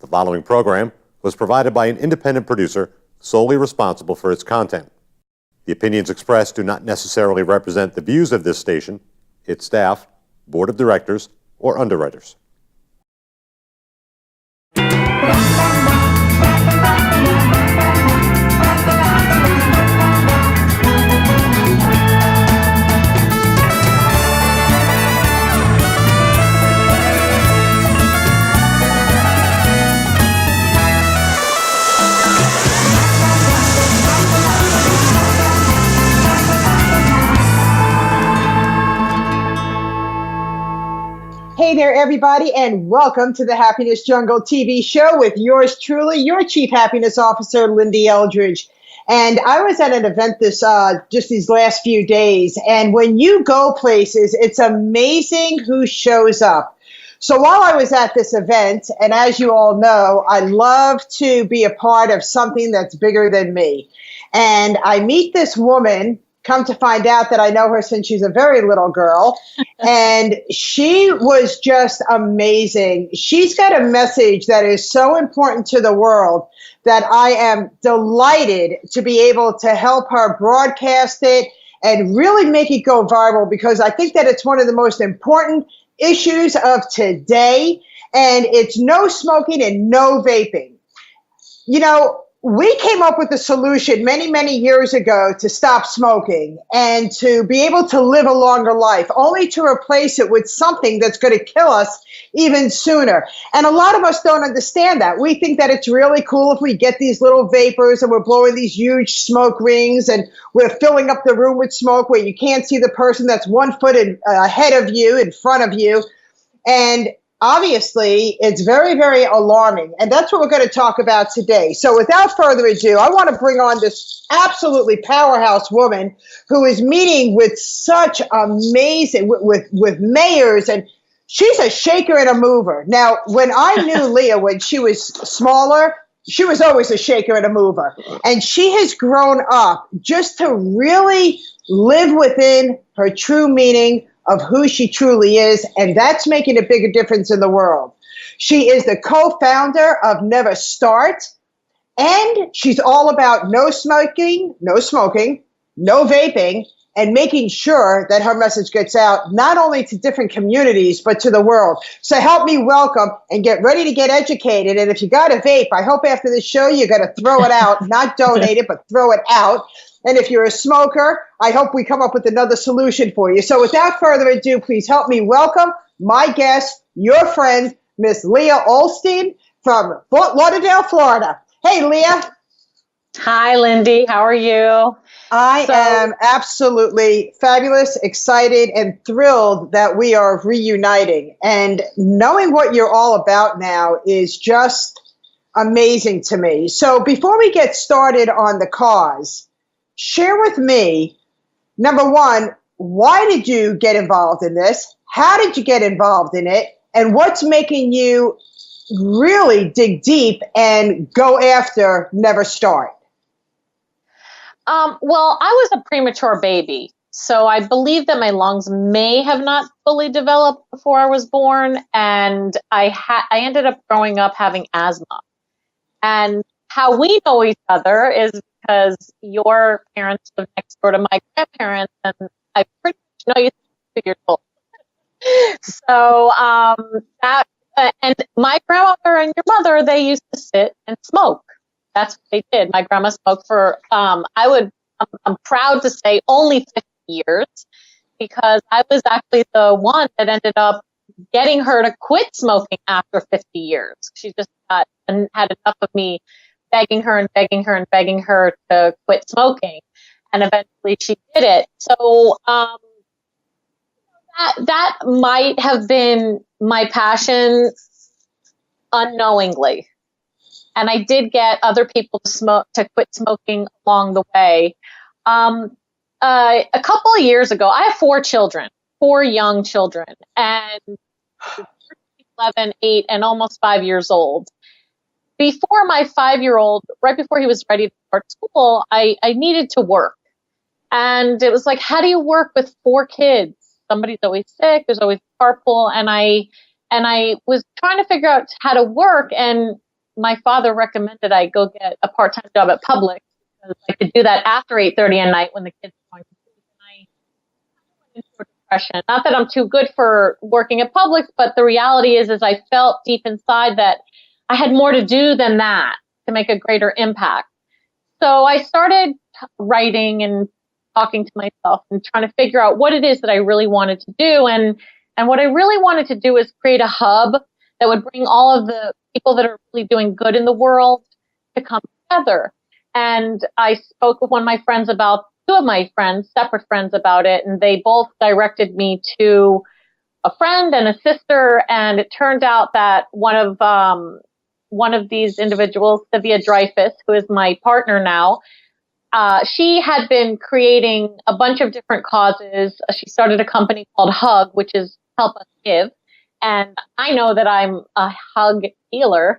The following program was provided by an independent producer solely responsible for its content. The opinions expressed do not necessarily represent the views of this station, its staff, board of directors, or underwriters. Hey there, everybody, and welcome to the Happiness Jungle TV show with yours truly, your Chief Happiness Officer, Lyn-Dee Eldridge. And I was at an event just these last few days, and when you go places, it's amazing who shows up. So while I was at this event, and as you all know, I love to be a part of something that's bigger than me. And I meet this woman. Come to find out that I know her since she's a very little girl. And she was just amazing. She's got a message that is so important to the world that I am delighted to be able to help her broadcast it and really make it go viral, because I think that it's one of the most important issues of today. And it's no smoking and no vaping. You know, we came up with a solution many, many years ago to stop smoking and to be able to live a longer life, only to replace it with something that's going to kill us even sooner. And a lot of us don't understand that. We think that it's really cool if we get these little vapors and we're blowing these huge smoke rings and we're filling up the room with smoke where you can't see the person that's 1 foot ahead of you, in front of you. And obviously, it's very, very alarming, and that's what we're going to talk about today. So without further ado, I want to bring on this absolutely powerhouse woman who is meeting with such amazing, with mayors, and she's a shaker and a mover. Now, when I knew Leah when she was smaller, she was always a shaker and a mover, and she has grown up just to really live within her true meaning of who she truly is, and that's making a bigger difference in the world. She is the co-founder of Never Start, and she's all about no smoking, no vaping, and making sure that her message gets out not only to different communities, but to the world. So help me welcome and get ready to get educated. And if you got a vape, I hope after this show you're going to throw it out, not donate it, but throw it out. And if you're a smoker, I hope we come up with another solution for you. So without further ado, please help me welcome my guest, your friend, Miss Leah Olstein from Fort Lauderdale, Florida. Hey, Leah. Hi, Lyn-Dee. How are you? I am absolutely fabulous, excited, and thrilled that we are reuniting. And knowing what you're all about now is just amazing to me. So before we get started on the cause, share with me, number one, why did you get involved in this? How did you get involved in it? And what's making you really dig deep and go after Never Start? Well, I was a premature baby, so I believe that my lungs may have not fully developed before I was born, and I ended up growing up having asthma. And how we know each other is because your parents live next door to my grandparents, and I pretty much know you since 2 years old. So and my grandmother and your mother, they used to sit and smoke. That's what they did. My grandma smoked for I'm proud to say only 50 years, because I was actually the one that ended up getting her to quit smoking after 50 years. She just had enough of me begging her and begging her and begging her to quit smoking. And eventually she did it. So that might have been my passion unknowingly. And I did get other people to quit smoking along the way. A couple of years ago, I have 4 children, 4 young children, and 11, 8, and almost 5 years old. Before my 5-year-old, right before he was ready to start school, I needed to work. And it was like, how do you work with 4 kids? Somebody's always sick. There's always carpool. And I was trying to figure out how to work. And my father recommended I go get a part-time job at Publix because I could do that after 8:30 at night when the kids are going to sleep. And I went into a depression. Not that I'm too good for working at Publix, but the reality is I felt deep inside that I had more to do than that to make a greater impact. So I started writing and talking to myself and trying to figure out what it is that I really wanted to do. And what I really wanted to do is create a hub that would bring all of the people that are really doing good in the world to come together. And I spoke with one of my friends about, two of my friends, separate friends about it, and they both directed me to a friend and a sister. And it turned out that one of these individuals, Sylvia Dreyfus, who is my partner now, she had been creating a bunch of different causes. She started a company called Hug, which is Help Us Give. And I know that I'm a hug healer.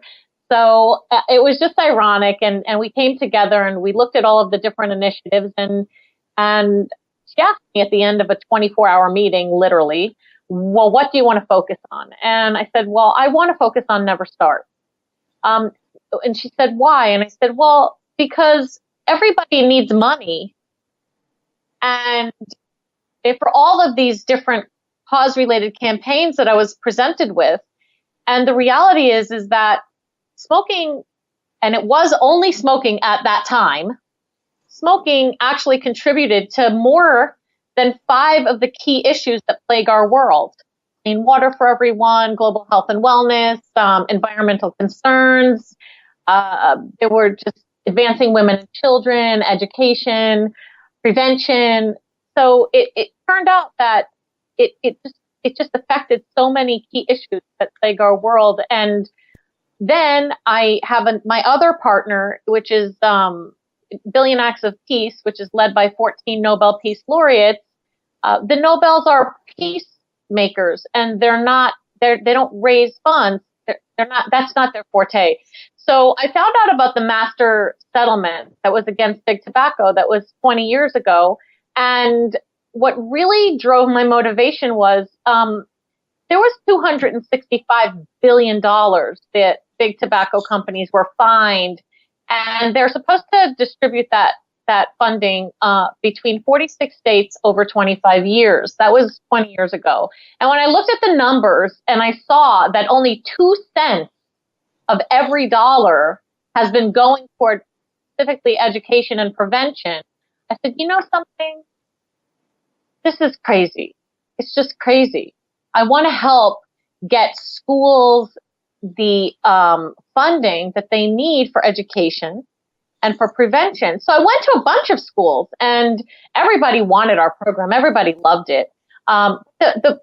So it was just ironic. And we came together and we looked at all of the different initiatives. And she asked me at the end of a 24-hour meeting, literally, well, what do you want to focus on? And I said, well, I want to focus on Never Start. And she said, why? And I said, well, because everybody needs money. And for all of these different cause-related campaigns that I was presented with, and the reality is that smoking, and it was only smoking at that time, smoking actually contributed to more than 5 of the key issues that plague our world. Clean water for everyone, global health and wellness, environmental concerns. There were just advancing women and children, education, prevention. So it turned out that it just affected so many key issues that plague our world. And then I have my other partner, which is Billion Acts of Peace, which is led by 14 Nobel Peace Laureates. The Nobels are peacemakers, and they don't raise funds. They're not. That's not their forte. So I found out about the master settlement that was against big tobacco that was 20 years ago. And what really drove my motivation was there was $265 billion that big tobacco companies were fined, and they're supposed to distribute that funding between 46 states over 25 years. That was 20 years ago. And when I looked at the numbers and I saw that only 2 cents of every dollar has been going toward specifically education and prevention, I said, you know something? This is crazy. It's just crazy. I want to help get schools the funding that they need for education and for prevention. So I went to a bunch of schools, and everybody wanted our program. Everybody loved it. The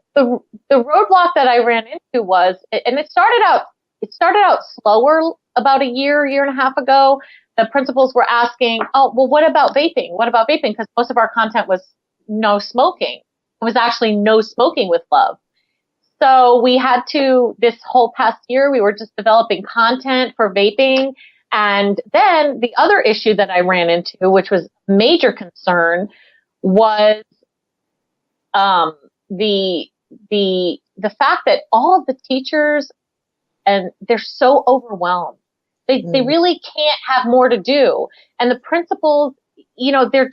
roadblock that I ran into was, and it started out slower about a year and a half ago. The principals were asking, oh, well, what about vaping? What about vaping? Because most of our content was no smoking. It was actually no smoking with love. So we had to, this whole past year, we were just developing content for vaping. And then the other issue that I ran into, which was a major concern, was the fact that all of the teachers, and they're so overwhelmed. They really can't have more to do. And the principals, you know, they're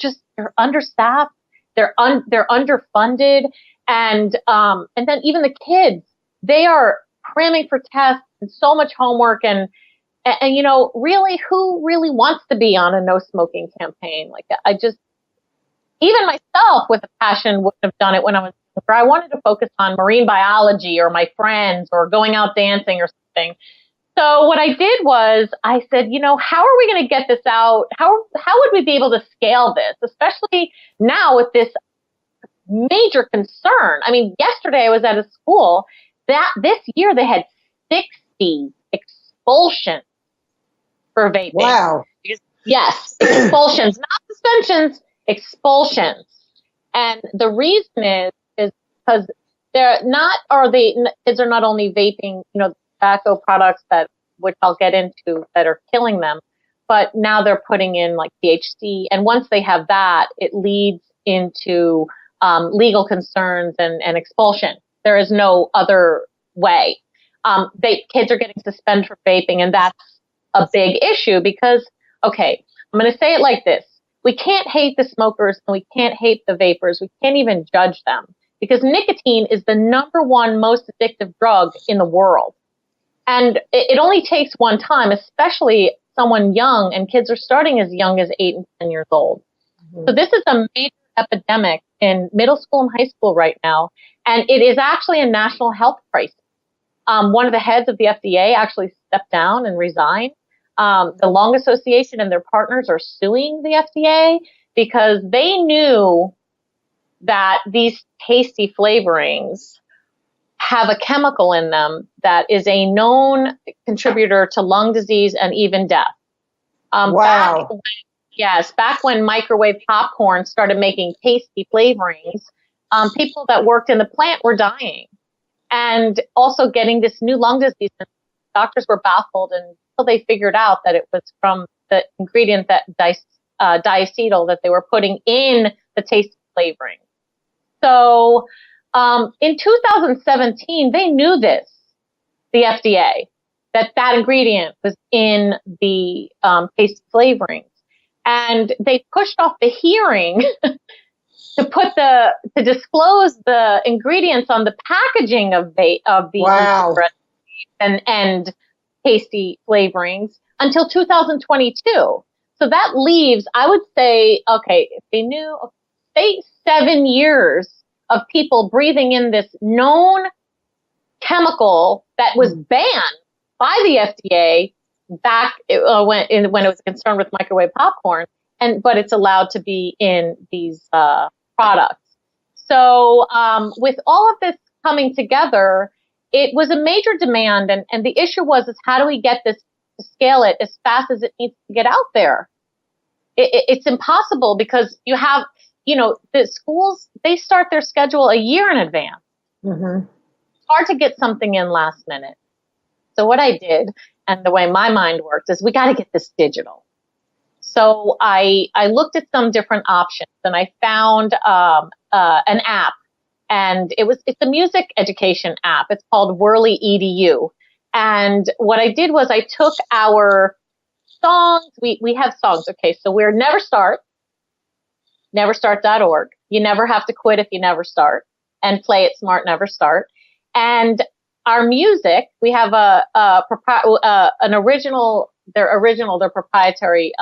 understaffed, they're underfunded, and then even the kids, they are cramming for tests and so much homework, and you know, really, who really wants to be on a no smoking campaign? Like, even myself with a passion wouldn't have done it when I was younger. I wanted to focus on marine biology or my friends or going out dancing or something. So what I did was I said, you know, how are we going to get this out? How would we be able to scale this, especially now with this major concern? I mean, yesterday I was at a school that this year they had 60 expulsions for vaping. Wow. Yes, expulsions, not suspensions, expulsions. And the reason is because kids are not only vaping, you know, tobacco products which I'll get into, that are killing them, but now they're putting in like THC. And once they have that, it leads into legal concerns and expulsion. There is no other way. Kids are getting suspended for vaping, and that's a big issue because, okay, I'm going to say it like this. We can't hate the smokers and we can't hate the vapors. We can't even judge them because nicotine is the number one most addictive drug in the world. And it only takes one time, especially someone young, and kids are starting as young as 8 and 10 years old. So this is a major epidemic in middle school and high school right now, and it is actually a national health crisis. One of the heads of the FDA actually stepped down and resigned. The Lung Association and their partners are suing the FDA because they knew that these tasty flavorings have a chemical in them that is a known contributor to lung disease and even death. Wow. Back when microwave popcorn started making tasty flavorings, people that worked in the plant were dying and also getting this new lung disease. Doctors were baffled until they figured out that it was from the ingredient that diacetyl that they were putting in the tasty flavoring. So in 2017, they knew this, the FDA, that ingredient was in the tasty flavorings. And they pushed off the hearing to disclose the ingredients on the packaging of the wow. and tasty flavorings until 2022. So that leaves, I would say, okay, if they knew, say 7 years of people breathing in this known chemical that was banned by the FDA back when it was concerned with microwave popcorn, but it's allowed to be in these products. So with all of this coming together, it was a major demand, and the issue is how do we get this to scale it as fast as it needs to get out there? It's impossible because you have, the schools, they start their schedule a year in advance. Mm-hmm. It's hard to get something in last minute. So what I did, and the way my mind worked, is we got to get this digital. So I looked at some different options, and I found an app, and it's a music education app. It's called Whirly EDU. And what I did was I took our songs. We have songs. Okay, so we're neverstart.org. You never have to quit if you never start, and Play It Smart, Never Start. And our music, we have their proprietary,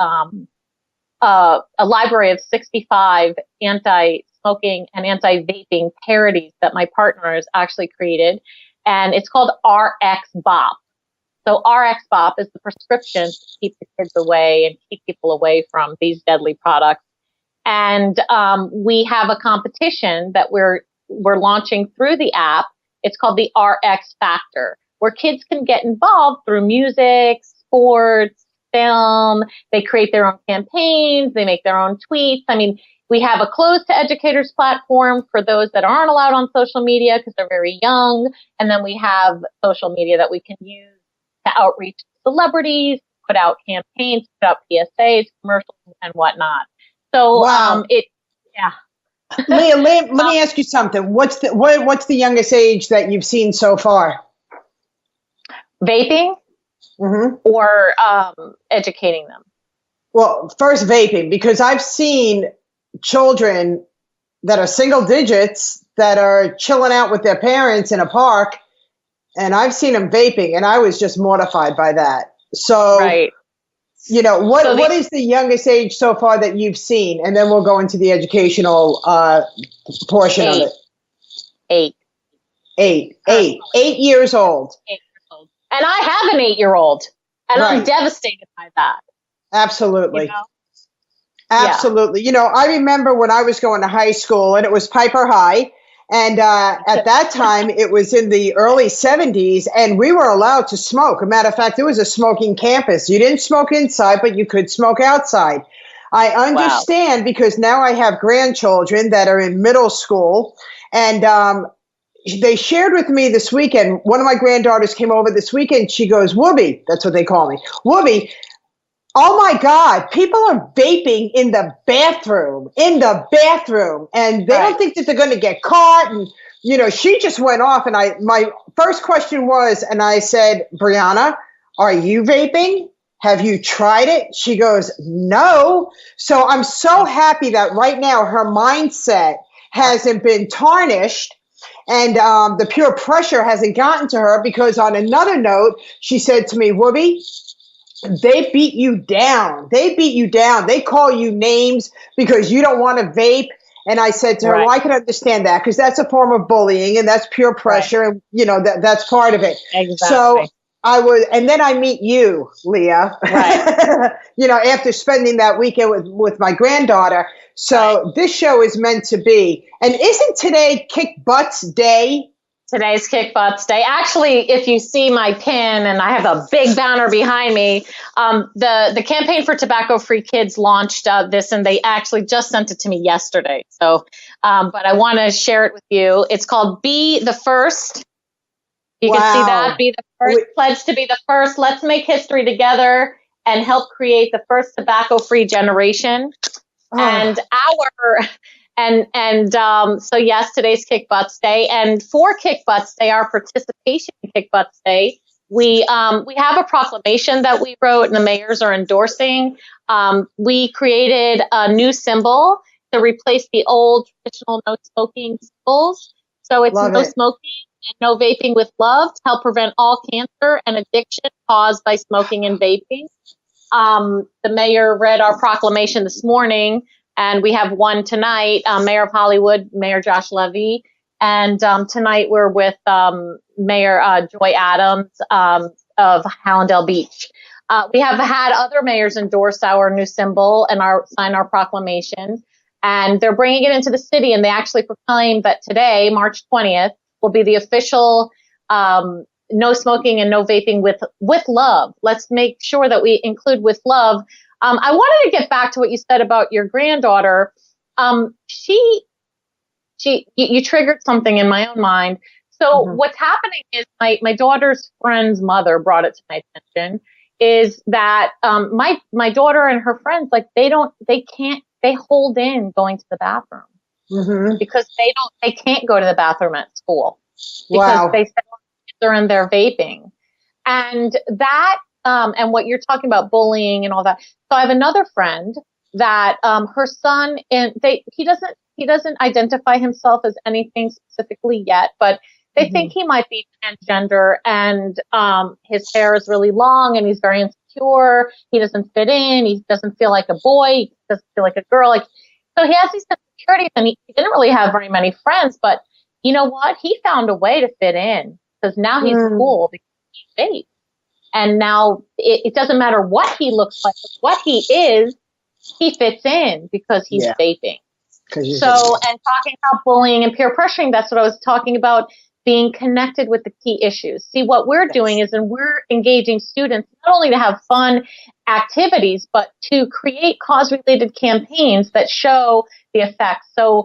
a library of 65 anti-smoking and anti-vaping parodies that my partner has actually created. And it's called RX Bop. So RX Bop is the prescription to keep the kids away and keep people away from these deadly products. And we have a competition that we're launching through the app. It's called the RX Factor, where kids can get involved through music, sports, film. They create their own campaigns. They make their own tweets. I mean, we have a closed to educators platform for those that aren't allowed on social media because they're very young. And then we have social media that we can use to outreach celebrities, put out campaigns, put out PSAs, commercials, and whatnot. So, wow. Leah, let me ask you something. What's the youngest age that you've seen so far? Vaping, or educating them? Well, first vaping, because I've seen children that are single digits that are chilling out with their parents in a park, and I've seen them vaping, and I was just mortified by that. So, right. What is the youngest age so far that you've seen? And then we'll go into the educational portion of it. 8. 8 years old. 8 years old. And I have an 8-year-old, and right. I'm devastated by that. Absolutely. Absolutely. Yeah. I remember when I was going to high school, and it was Piper High. And at that time, it was in the early 70s, and we were allowed to smoke. A matter of fact, it was a smoking campus. You didn't smoke inside, but you could smoke outside. I understand because now I have grandchildren that are in middle school, and they shared with me this weekend. One of my granddaughters came over this weekend. She goes, Whoopi, that's what they call me. Whoopi, oh my God, people are vaping in the bathroom, and they don't think that they're going to get caught. And, she just went off, and my first question was, and I said, Brianna, are you vaping? have you tried it? She goes, no. So I'm so happy that right now her mindset hasn't been tarnished and the pure pressure hasn't gotten to her, because on another note, she said to me, Whoopi, they beat you down. They beat you down. They call you names because you don't want to vape. And I said to her, well, I can understand that because that's a form of bullying and that's pure pressure. And, that's part of it. Exactly. So and then I meet you, Leah, Right. After spending that weekend with my granddaughter. So This show is meant to be. And isn't today Kick Butts Day? Today's Kick Butts Day. Actually, if you see my pin, and I have a big banner behind me, the Campaign for Tobacco-Free Kids launched this, and they actually just sent it to me yesterday. So, but I want to share it with you. It's called Be the First. You can see that. Be the first. Pledge to be the first. Let's make history together and help create the first tobacco-free generation. So yes, today's Kick Butts Day, and for Kick Butts Day, our participation in Kick Butts Day, we have a proclamation that we wrote and the mayors are endorsing. We created a new symbol to replace the old traditional no smoking symbols. So it's no smoking and no vaping with love to help prevent all cancer and addiction caused by smoking and vaping. The mayor read our proclamation this morning. And we have one tonight, Mayor of Hollywood, Mayor Josh Levy. And tonight we're with Mayor Joy Adams of Hallandale Beach. We have had other mayors endorse our new symbol and sign our proclamation. And they're bringing it into the city. And they actually proclaim that today, March 20th, will be the official no smoking and no vaping with love. Let's make sure that we include with love. I wanted to get back to what you said about your granddaughter. You triggered something in my own mind. So what's happening is my daughter's friend's mother brought it to my attention, is that my daughter and her friends, like they hold in going to the bathroom because they can't go to the bathroom at school because they said they're in there vaping. And that and what you're talking about, bullying and all that. So I have another friend that her son, and he doesn't identify himself as anything specifically yet, but they think he might be transgender, and his hair is really long, and he's very insecure. He doesn't fit in. He doesn't feel like a boy. He doesn't feel like a girl. So he has these insecurities, and he didn't really have very many friends. But you know what? He found a way to fit in because now he's cool because he vapes. And now it doesn't matter what he looks like, what he is, he fits in because he's vaping. And talking about bullying and peer pressuring, that's what I was talking about, being connected with the key issues. See, what we're doing is, and we're engaging students not only to have fun activities, but to create cause-related campaigns that show the effects. So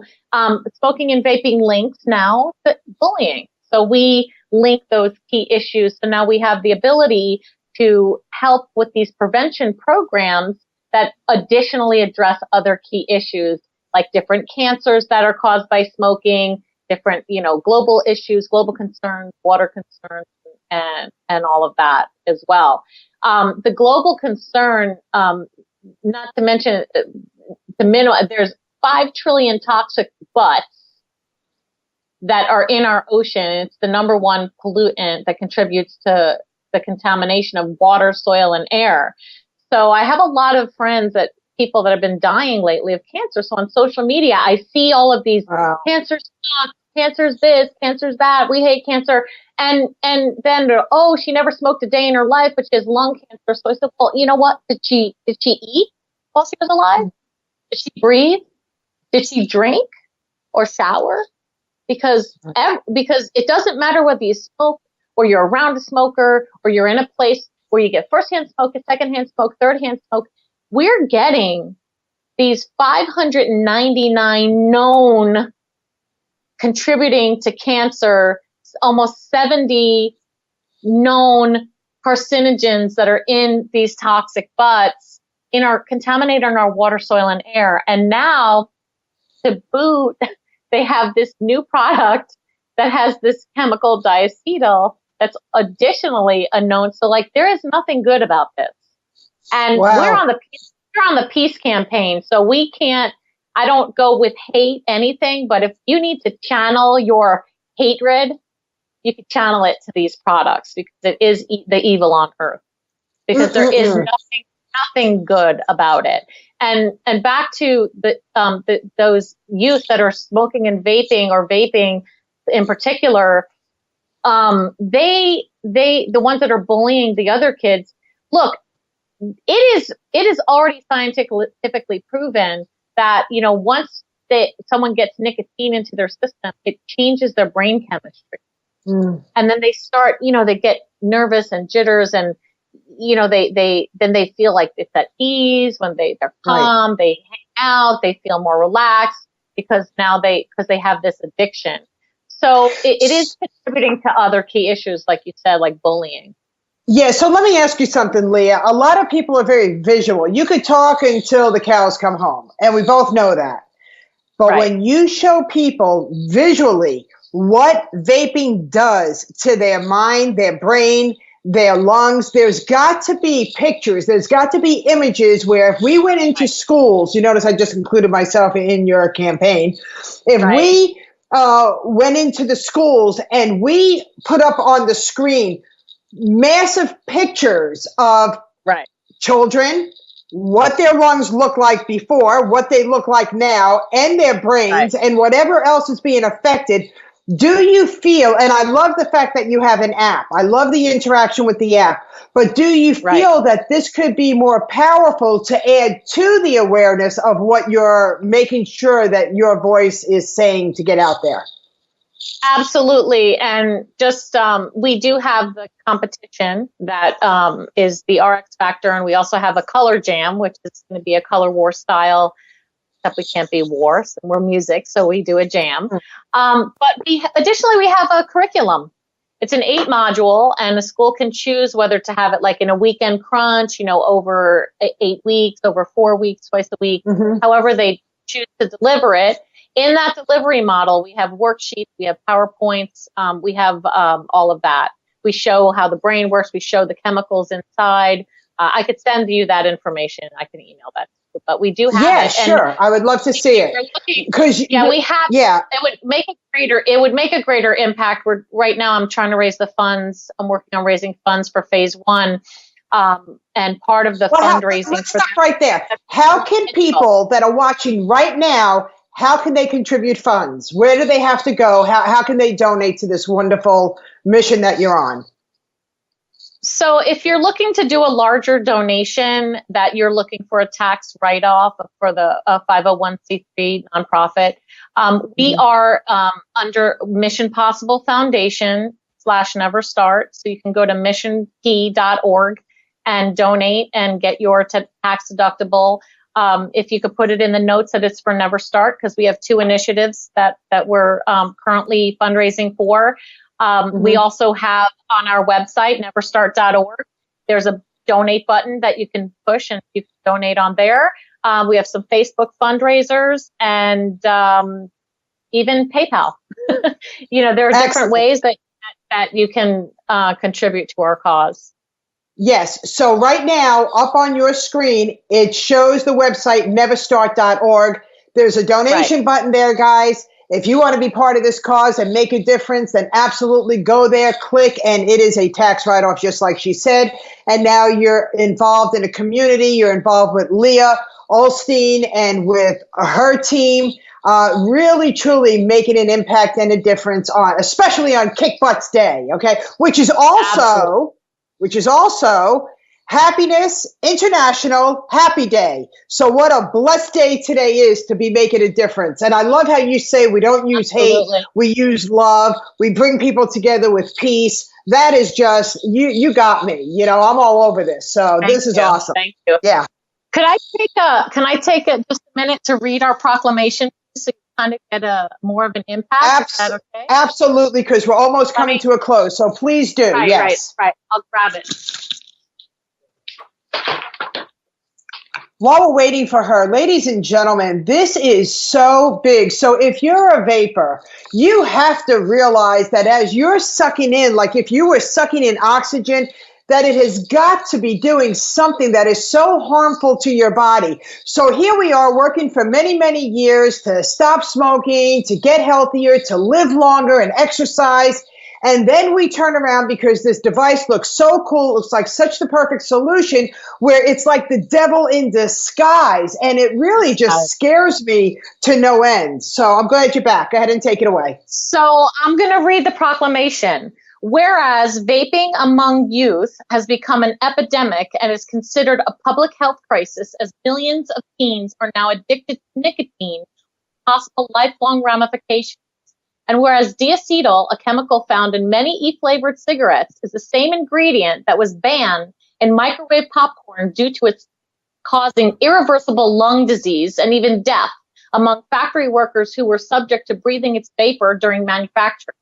smoking and vaping links now to bullying. So we link those key issues. So now we have the ability to help with these prevention programs that additionally address other key issues like different cancers that are caused by smoking, different, global issues, global concerns, water concerns, and all of that as well. The global concern, not to mention there's 5 trillion toxic butts that are in our ocean. It's the number one pollutant that contributes to the contamination of water, soil, and air. So I have a lot of friends people that have been dying lately of cancer. So on social media, I see all of these cancer sucks, cancer's this, cancer's that, we hate cancer. And then they're, she never smoked a day in her life, but she has lung cancer. So I said, well, you know what? Did she eat while she was alive? Did she breathe? Did she drink or shower? Because it doesn't matter whether you smoke or you're around a smoker or you're in a place where you get firsthand smoke, secondhand smoke, thirdhand smoke. We're getting these 599 known contributing to cancer, almost 70 known carcinogens that are in these toxic butts contaminated in our water, soil, and air. And now, to boot, they have this new product that has this chemical diacetyl that's additionally unknown. So there is nothing good about this. And Wow. we're on the peace campaign, so we can't. I don't go with hate anything, but if you need to channel your hatred, you can channel it to these products because it is the evil on earth. Because there is nothing good about it. And back to those youth that are smoking and vaping, or vaping in particular, the ones that are bullying the other kids. Look, it is already scientifically proven that, you know, once someone gets nicotine into their system, it changes their brain chemistry. And then they start, you know, they get nervous and jitters, and, you know, they feel like it's at ease when they're calm, right. They hang out, they feel more relaxed because they have this addiction. So it is contributing to other key issues, like you said, like bullying. Yeah, so let me ask you something, Leah. A lot of people are very visual. You could talk until the cows come home, and we both know that. But right. When you show people visually what vaping does to their mind, their brain, their lungs, there's got to be pictures, there's got to be images where if we went into schools, you notice I just included myself in your campaign, if we went into the schools and we put up on the screen massive pictures of children, what their lungs look like before, what they look like now, and their brains, and whatever else is being affected. Do you feel, and I love the fact that you have an app, I love the interaction with the app, but do you feel that this could be more powerful to add to the awareness of what you're making sure that your voice is saying to get out there? Absolutely. And just, we do have the competition that is the RX Factor. And we also have a color jam, which is going to be a color war style, except we can't be war. So we're music, so we do a jam. But additionally, we have a curriculum. It's an 8 module, and the school can choose whether to have it like in a weekend crunch, you know, over 8 weeks, over 4 weeks, twice a week, however they choose to deliver it. In that delivery model, we have worksheets, we have PowerPoints, we have all of that. We show how the brain works. We show the chemicals inside. I could send you that information. I can email that. But we do have it. Yeah, sure. I would love to see it. Because we have. Yeah, it would make a greater. It would make a greater impact. Right now, I'm trying to raise the funds. I'm working on raising funds for phase 1. And part of the fundraising. Let's stop right there. How can people that are watching right now? How can they contribute funds? Where do they have to go? How can they donate to this wonderful mission that you're on? So if you're looking to do a larger donation, that you're looking for a tax write-off for the 501c3 nonprofit, we are under Mission Possible Foundation /Never Start. So you can go to missionp.org and donate and get your tax deductible. If you could put it in the notes that it's for Never Start, because we have 2 initiatives that we're currently fundraising for. We also have on our website, neverstart.org, there's a donate button that you can push and you can donate on there. We have some Facebook fundraisers and even PayPal. You know, there are different ways that you can contribute to our cause. Yes. So right now, up on your screen, it shows the website, neverstart.org. There's a donation button there, guys. If you want to be part of this cause and make a difference, then absolutely go there, click, and it is a tax write-off, just like she said. And now you're involved in a community. You're involved with Leah Olstein and with her team, really, truly making an impact and a difference on, especially on Kick Butts Day, okay? Which is also Happiness International Happy Day. So what a blessed day today is to be making a difference. And I love how you say we don't use hate, we use love. We bring people together with peace. That is just, you got me. You know, I'm all over this. So this is awesome. Thank you. Yeah. Can I take just a minute to read our proclamation so you kind of get more of an impact? Is that okay? Absolutely, because we're almost coming to a close. So please do. Yes. Right. I'll grab it. While we're waiting for her, ladies and gentlemen, this is so big. So if you're a vapor, you have to realize that as you're sucking in, like if you were sucking in oxygen, that it has got to be doing something that is so harmful to your body. So here we are working for many, many years to stop smoking, to get healthier, to live longer and exercise. And then we turn around because this device looks so cool. It looks like such the perfect solution where it's like the devil in disguise. And it really just scares me to no end. So I'm glad you're back. Go ahead and take it away. So I'm going to read the proclamation. Whereas vaping among youth has become an epidemic and is considered a public health crisis as millions of teens are now addicted to nicotine, possible lifelong ramifications. And whereas diacetyl, a chemical found in many e-flavored cigarettes, is the same ingredient that was banned in microwave popcorn due to its causing irreversible lung disease and even death among factory workers who were subject to breathing its vapor during manufacture.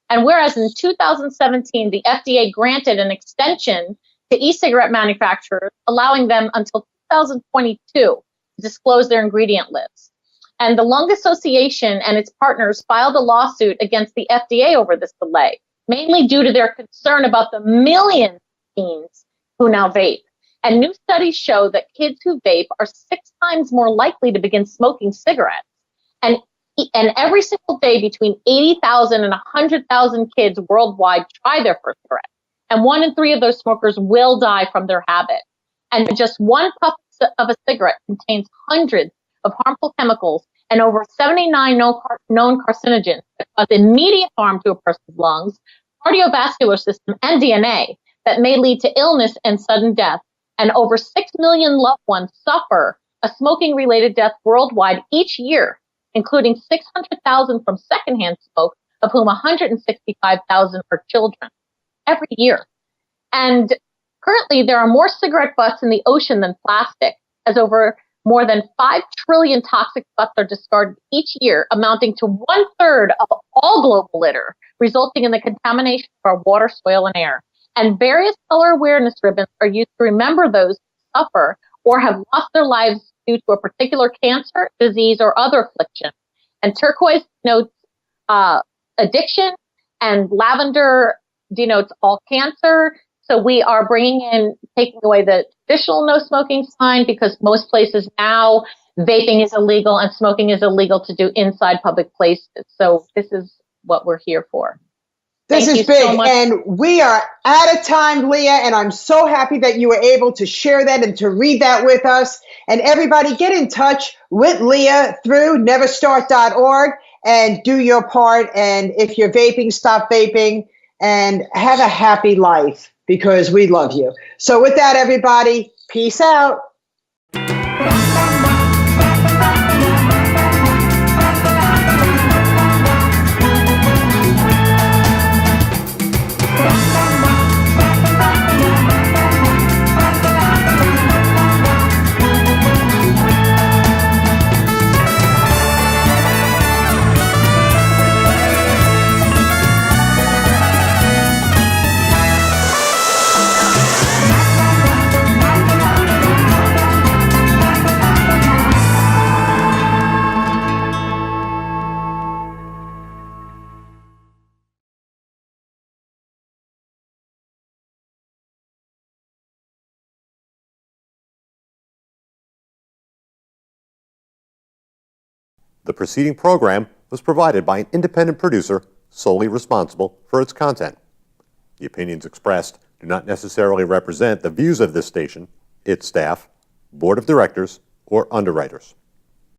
And whereas in 2017, the FDA granted an extension to e-cigarette manufacturers, allowing them until 2022 to disclose their ingredient lists. And the Lung Association and its partners filed a lawsuit against the FDA over this delay, mainly due to their concern about the millions of teens who now vape. And new studies show that kids who vape are 6 times more likely to begin smoking cigarettes. And every single day, between 80,000 and 100,000 kids worldwide try their first cigarette. And 1 in 3 of those smokers will die from their habit. And just one puff of a cigarette contains hundreds of harmful chemicals and over 79 known carcinogens that cause immediate harm to a person's lungs, cardiovascular system, and DNA that may lead to illness and sudden death. And over 6 million loved ones suffer a smoking-related death worldwide each year, including 600,000 from secondhand smoke, of whom 165,000 are children every year. And currently, there are more cigarette butts in the ocean than plastic, as more than 5 trillion toxic butts are discarded each year, amounting to 1/3 of all global litter, resulting in the contamination of our water, soil, and air. And various color awareness ribbons are used to remember those who suffer or have lost their lives due to a particular cancer, disease, or other affliction. And turquoise denotes addiction, and lavender denotes all cancer. So we are taking away the traditional no smoking sign because most places now vaping is illegal and smoking is illegal to do inside public places. So this is what we're here for. This is big, and we are out of time, Leah, and I'm so happy that you were able to share that and to read that with us. And everybody, get in touch with Leah through neverstart.org and do your part. And if you're vaping, stop vaping and have a happy life because we love you. So with that, everybody, peace out. The preceding program was provided by an independent producer solely responsible for its content. The opinions expressed do not necessarily represent the views of this station, its staff, board of directors, or underwriters.